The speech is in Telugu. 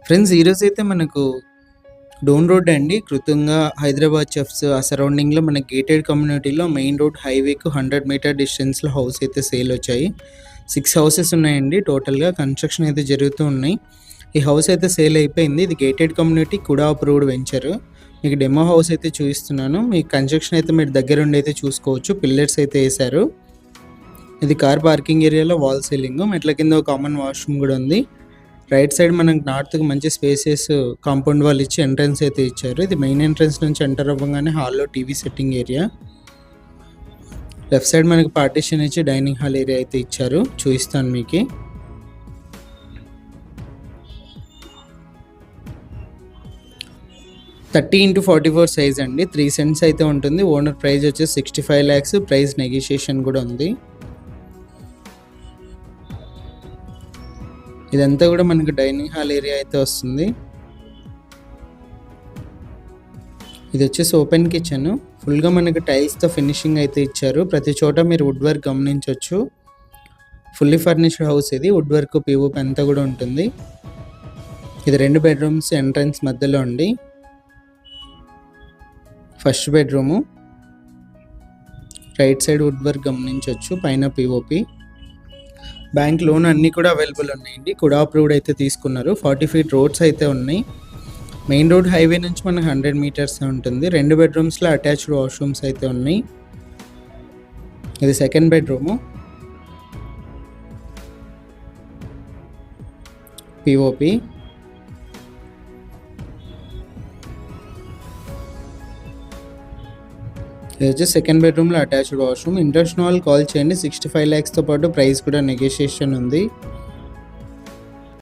ఫ్రెండ్స్ ఈరోజైతే మనకు డోన్ రోడ్ అండి. కృతంగా హైదరాబాద్ చెఫ్స్ ఆ సరౌండింగ్‌లో మన గేటెడ్ కమ్యూనిటీలో మెయిన్ రోడ్ హైవేకు 100 మీటర్ డిస్టెన్స్‌లో హౌస్ అయితే సేల్ వచ్చాయి. 6 హౌసెస్ ఉన్నాయండి టోటల్‌గా. కన్‌స్ట్రక్షన్ అయితే జరుగుతూ ఉన్నాయి. ఈ హౌస్ అయితే సేల్ అయిపోయింది. ఇది గేటెడ్ కమ్యూనిటీ కుడా అప్రూవ్డ్ వెంచర్. మీకు డెమో హౌస్ అయితే చూపిస్తున్నాను. మీకు కన్‌స్ట్రక్షన్ అయితే మీరు దగ్గరుండి అయితే చూసుకోవచ్చు. పిల్లర్స్ అయితే ఏశారు. ఇది కార్ పార్కింగ్ ఏరియాలో వాల్ సీలింగ్. మెట్ల కింద ఒక కామన్ వాష్‌రూమ్ కూడా ఉంది. రైట్ సైడ్ మనకు నార్త్‌కి మంచి స్పేసెస్ కాంపౌండ్ వాల్ ఇచ్చి ఎంట్రన్స్ అయితే ఇచ్చారు. ఇది మెయిన్ ఎంట్రన్స్ నుంచి ఎంటర్ అవ్వగానే హాల్‌లో TV setting area. Left side మనకి పార్టిషన్ ఇచ్చి డైనింగ్ హాల్ ఏరియా అయితే ఇచ్చారు. చూపిస్తాను మీకి. థర్టీ ఇంటూ 44 సైజ్ అండి. 3 సెంట్స్ అయితే ఉంటుంది. ఓనర్ ప్రైస్ వచ్చేసి 65 lakhs. ప్రైస్ నెగోషియేషన్ కూడా ఉంది. ఇదంతా కూడా మనకి డైనింగ్ హాల్ ఏరియా అయితే వస్తుంది. ఇది వచ్చేసి ఓపెన్ కిచెన్. ఫుల్గా మనకి టైల్స్తో ఫినిషింగ్ అయితే ఇచ్చారు. ప్రతి చోట మీరు వుడ్ వర్క్ గమనించవచ్చు. ఫుల్లీ ఫర్నిష్డ్ హౌస్ ఇది. వుడ్ వర్క్ పీఓపీ అంతా కూడా ఉంటుంది. ఇది 2 బెడ్రూమ్స్ ఎంట్రన్స్ మధ్యలో అండి. First bedroom. Right side wood work గమనించవచ్చు. పైన పీఓపీ. బ్యాంక్ లోన్ అన్నీ కూడా అవైలబుల్ ఉన్నాయండి. కుడా అప్రూవ్డ్ అయితే తీసుకున్నారు. 40 feet రోడ్స్ అయితే ఉన్నాయి. మెయిన్ రోడ్ హైవే నుంచి మనకు 100 meters ఉంటుంది. 2 bedrooms అటాచ్డ్ వాష్రూమ్స్ అయితే ఉన్నాయి. ఇది సెకండ్ బెడ్రూము. పిఓపి. ఇది వచ్చి సెకండ్ బెడ్రూమ్లో అటాచ్డ్ వాష్రూమ్. ఇంట్రెస్ట్ వాళ్ళు కాల్ చేయండి. 65 lakhsతో పాటు ప్రైస్ కూడా నెగోషియేషన్ ఉంది.